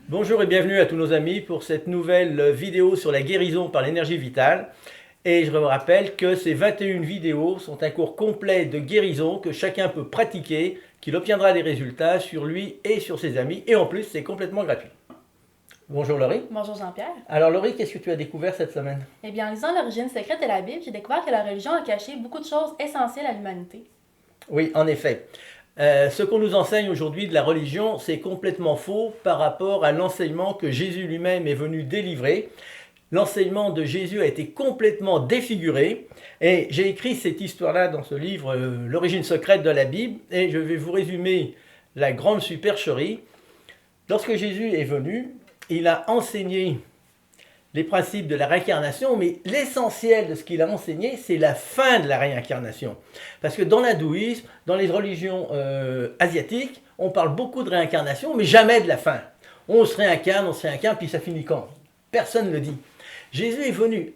Bonjour et bienvenue à tous nos amis pour cette nouvelle vidéo sur la guérison par l'énergie vitale. Et je vous rappelle que ces 21 vidéos sont un cours complet de guérison que chacun peut pratiquer, qu'il obtiendra des résultats sur lui et sur ses amis. Et en plus, c'est complètement gratuit. Bonjour Laurie. Bonjour Jean-Pierre. Alors Laurie, qu'est-ce que tu as découvert cette semaine? Eh bien, en lisant l'origine secrète de la Bible, j'ai découvert que la religion a caché beaucoup de choses essentielles à l'humanité. Oui, en effet. Ce qu'on nous enseigne aujourd'hui de la religion, c'est complètement faux par rapport à l'enseignement que Jésus lui-même est venu délivrer. L'enseignement de Jésus a été complètement défiguré et j'ai écrit cette histoire-là dans ce livre, L'origine secrète de la Bible, et je vais vous résumer la grande supercherie. Lorsque Jésus est venu, il a enseigné les principes de la réincarnation, mais l'essentiel de ce qu'il a enseigné, c'est la fin de la réincarnation. Parce que dans l'hindouisme, dans les religions asiatiques, on parle beaucoup de réincarnation, mais jamais de la fin. On se réincarne, puis ça finit quand? Personne ne le dit. Jésus est venu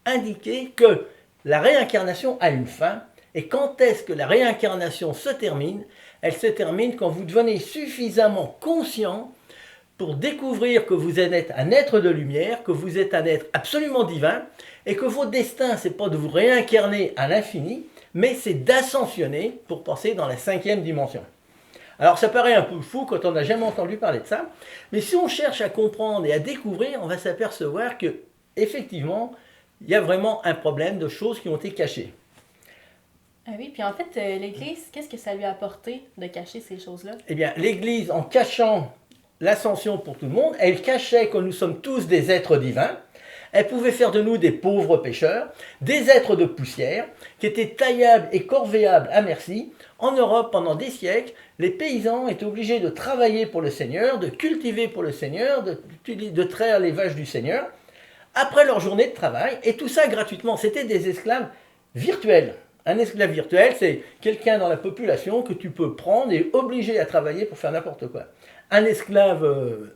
indiquer que la réincarnation a une fin, et quand est-ce que la réincarnation se termine? Elle se termine quand vous devenez suffisamment conscient pour découvrir que vous êtes un être de lumière, que vous êtes un être absolument divin, et que votre destin, ce n'est pas de vous réincarner à l'infini, mais c'est d'ascensionner pour passer dans la 5e dimension. Alors ça paraît un peu fou quand on n'a jamais entendu parler de ça, mais si on cherche à comprendre et à découvrir, on va s'apercevoir que effectivement, il y a vraiment un problème de choses qui ont été cachées. Ah oui, puis en fait, l'Église, qu'est-ce que ça lui a apporté de cacher ces choses-là? Eh bien, l'Église, en cachant l'ascension pour tout le monde, elle cachait que nous sommes tous des êtres divins. Elle pouvait faire de nous des pauvres pécheurs, des êtres de poussière, qui étaient taillables et corvéables à merci. En Europe, pendant des siècles, les paysans étaient obligés de travailler pour le Seigneur, de cultiver pour le Seigneur, de traire les vaches du Seigneur, après leur journée de travail, et tout ça gratuitement. C'était des esclaves virtuels. Un esclave virtuel, c'est quelqu'un dans la population que tu peux prendre et obliger à travailler pour faire n'importe quoi. Un esclave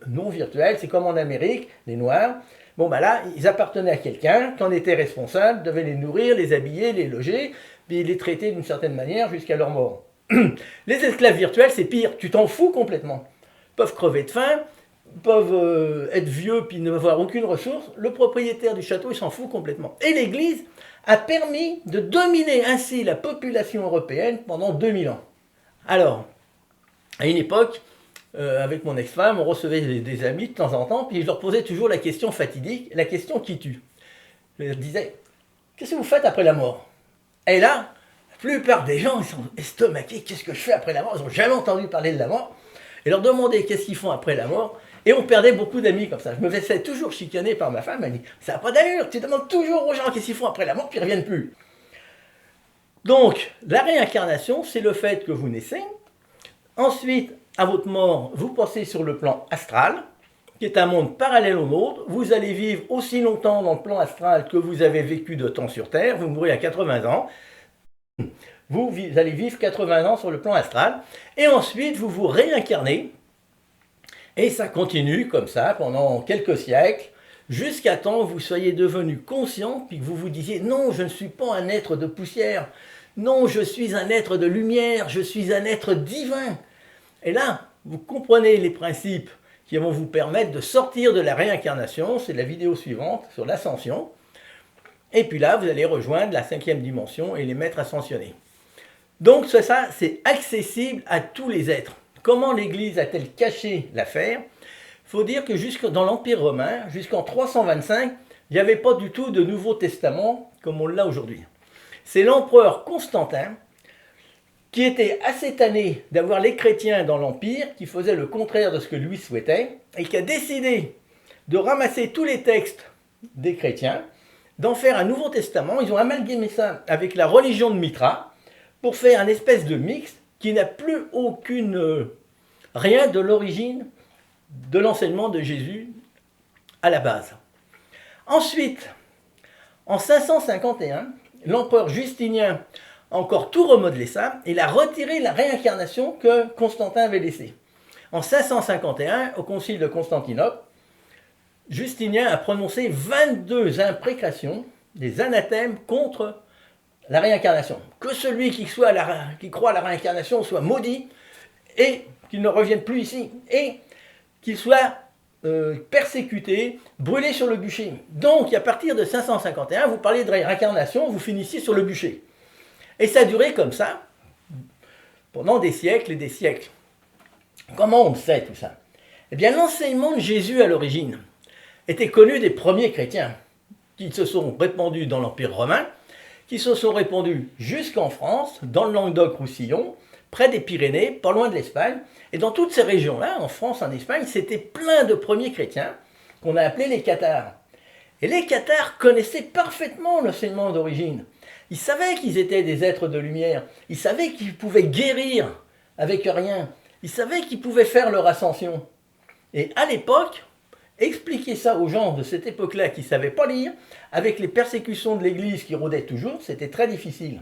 non virtuel, c'est comme en Amérique, les Noirs. Bon, ben là, ils appartenaient à quelqu'un qui en était responsable, devait les nourrir, les habiller, les loger, puis les traiter d'une certaine manière jusqu'à leur mort. Les esclaves virtuels, c'est pire, tu t'en fous complètement. Ils peuvent crever de faim, peuvent être vieux puis n'avoir aucune ressource. Le propriétaire du château, il s'en fout complètement. Et l'Église a permis de dominer ainsi la population européenne pendant 2000 ans. Alors, à une époque, avec mon ex-femme, on recevait des amis de temps en temps, puis je leur posais toujours la question fatidique, la question qui tue. Je leur disais, qu'est-ce que vous faites après la mort? Et là, la plupart des gens, ils sont estomaqués, qu'est-ce que je fais après la mort? Ils n'ont jamais entendu parler de la mort. Et leur demander qu'est-ce qu'ils font après la mort, et on perdait beaucoup d'amis comme ça. Je me faisais toujours chicaner par ma femme, elle dit, ça n'a pas d'allure, tu demandes toujours aux gens qu'est-ce qu'ils font après la mort, puis ils ne reviennent plus. Donc, la réincarnation, c'est le fait que vous naissez, ensuite, à votre mort, vous passez sur le plan astral, qui est un monde parallèle au nôtre. Vous allez vivre aussi longtemps dans le plan astral que vous avez vécu de temps sur Terre. Vous mourrez à 80 ans. Vous allez vivre 80 ans sur le plan astral. Et ensuite, vous vous réincarnez. Et ça continue comme ça pendant quelques siècles, jusqu'à temps que vous soyez devenu conscient, puis que vous vous disiez, non, je ne suis pas un être de poussière. Non, je suis un être de lumière. Je suis un être divin. Et là, vous comprenez les principes qui vont vous permettre de sortir de la réincarnation. C'est la vidéo suivante sur l'ascension. Et puis là, vous allez rejoindre la 5e dimension et les maîtres ascensionnés. Donc ça, c'est accessible à tous les êtres. Comment l'Église a-t-elle caché l'affaire? Il faut dire que jusque dans l'Empire romain, jusqu'en 325, il n'y avait pas du tout de Nouveau Testament comme on l'a aujourd'hui. C'est l'empereur Constantin qui était assez tanné d'avoir les chrétiens dans l'Empire, qui faisait le contraire de ce que lui souhaitait, et qui a décidé de ramasser tous les textes des chrétiens, d'en faire un Nouveau Testament. Ils ont amalgamé ça avec la religion de Mithra, pour faire un espèce de mixte qui n'a plus rien de l'origine de l'enseignement de Jésus à la base. Ensuite, en 551, l'empereur Justinien a encore tout remodelé ça. Il a retiré la réincarnation que Constantin avait laissée. En 551, au concile de Constantinople, Justinien a prononcé 22 imprécations, des anathèmes contre la réincarnation. Que celui qui croit à la réincarnation soit maudit et qu'il ne revienne plus ici. Et qu'il soit persécuté, brûlé sur le bûcher. Donc, à partir de 551, vous parlez de réincarnation, vous finissiez sur le bûcher. Et ça a duré comme ça, pendant des siècles et des siècles. Comment on le sait tout ça? Eh bien, l'enseignement de Jésus à l'origine était connu des premiers chrétiens, qui se sont répandus dans l'Empire romain, qui se sont répandus jusqu'en France, dans le Languedoc-Roussillon, près des Pyrénées, pas loin de l'Espagne. Et dans toutes ces régions-là, en France, en Espagne, c'était plein de premiers chrétiens qu'on a appelés les cathares. Et les cathares connaissaient parfaitement l'enseignement d'origine. Ils savaient qu'ils étaient des êtres de lumière. Ils savaient qu'ils pouvaient guérir avec rien. Ils savaient qu'ils pouvaient faire leur ascension. Et à l'époque, expliquer ça aux gens de cette époque-là qui ne savaient pas lire, avec les persécutions de l'Église qui rôdaient toujours, c'était très difficile.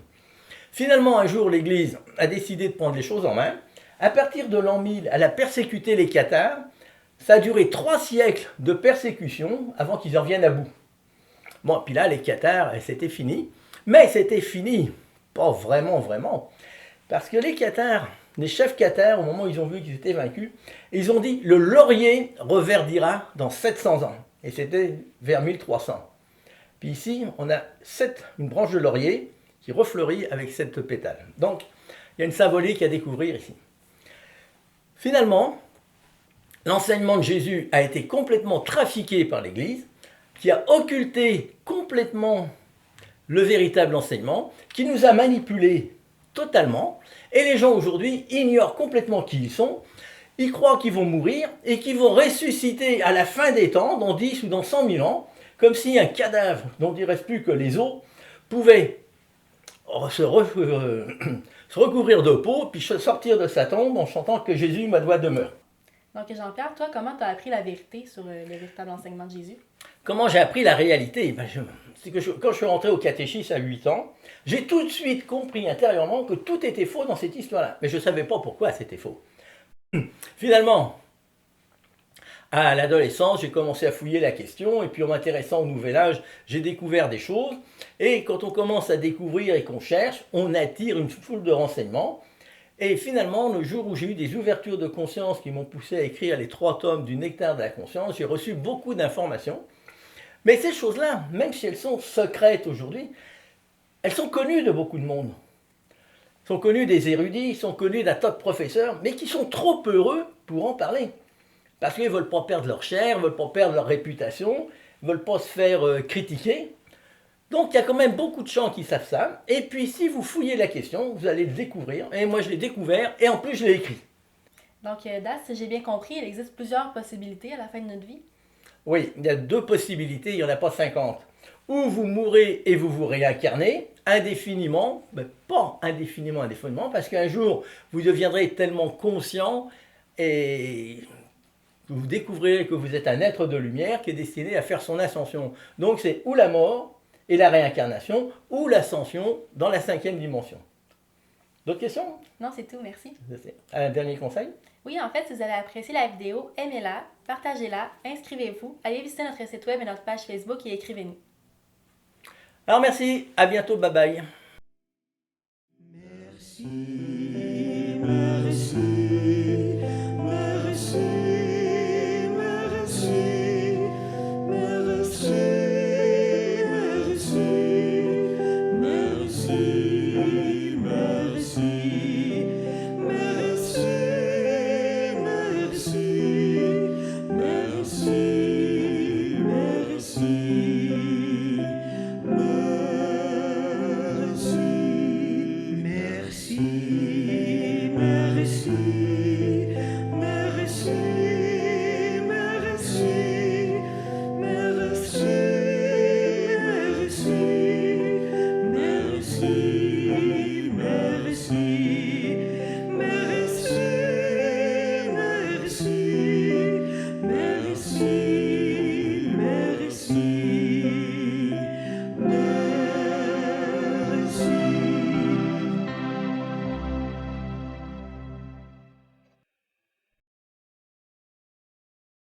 Finalement, un jour, l'Église a décidé de prendre les choses en main. À partir de l'an 1000, elle a persécuté les cathares. Ça a duré 3 siècles de persécution avant qu'ils en viennent à bout. Bon, puis là, les cathares, c'était fini. Mais c'était fini, pas vraiment. Parce que les cathares, les chefs cathares, au moment où ils ont vu qu'ils étaient vaincus, ils ont dit « le laurier reverdira dans 700 ans ». Et c'était vers 1300. Puis ici, on a une branche de laurier qui refleurit avec 7 pétales. Donc, il y a une symbolique à découvrir ici. Finalement, l'enseignement de Jésus a été complètement trafiqué par l'Église, qui a occulté complètement le véritable enseignement, qui nous a manipulés totalement, et les gens aujourd'hui ignorent complètement qui ils sont, ils croient qu'ils vont mourir et qu'ils vont ressusciter à la fin des temps, dans 10 ou dans 100 000 ans, comme si un cadavre dont il ne reste plus que les os pouvait se recouvrir de peau, puis sortir de sa tombe en chantant que Jésus, ma doigt demeure. Donc Jean-Pierre, toi, comment tu as appris la vérité sur le véritable enseignement de Jésus? Comment j'ai appris la réalité? C'est que quand je suis rentré au catéchisme à 8 ans, j'ai tout de suite compris intérieurement que tout était faux dans cette histoire-là. Mais je ne savais pas pourquoi c'était faux. Finalement, à l'adolescence, j'ai commencé à fouiller la question, et puis en m'intéressant au Nouvel Âge, j'ai découvert des choses. Et quand on commence à découvrir et qu'on cherche, on attire une foule de renseignements. Et finalement, le jour où j'ai eu des ouvertures de conscience qui m'ont poussé à écrire les 3 tomes du Nectar de la conscience, j'ai reçu beaucoup d'informations. Mais ces choses-là, même si elles sont secrètes aujourd'hui, elles sont connues de beaucoup de monde. Elles sont connues des érudits, elles sont connues d'un tas de professeurs, mais qui sont trop heureux pour en parler. Parce qu'ils ne veulent pas perdre leur chair, ils ne veulent pas perdre leur réputation, ils ne veulent pas se faire critiquer. Donc il y a quand même beaucoup de gens qui savent ça. Et puis si vous fouillez la question, vous allez le découvrir. Et moi je l'ai découvert et en plus je l'ai écrit. Donc Das, si j'ai bien compris, il existe plusieurs possibilités à la fin de notre vie. Oui, il y a 2 possibilités, il n'y en a pas 50. Ou vous mourrez et vous vous réincarnez indéfiniment, mais pas indéfiniment, parce qu'un jour vous deviendrez tellement conscient et vous découvrirez que vous êtes un être de lumière qui est destiné à faire son ascension. Donc c'est ou la mort et la réincarnation, ou l'ascension dans la 5e dimension. D'autres questions? Non, c'est tout, merci. Un dernier conseil? Oui, en fait, si vous avez apprécié la vidéo, aimez-la, partagez-la, inscrivez-vous, allez visiter notre site web et notre page Facebook et écrivez-nous. Alors merci, à bientôt, bye bye. Merci, merci, merci, merci, merci, merci, merci, merci, merci, merci, merci, merci, merci, merci.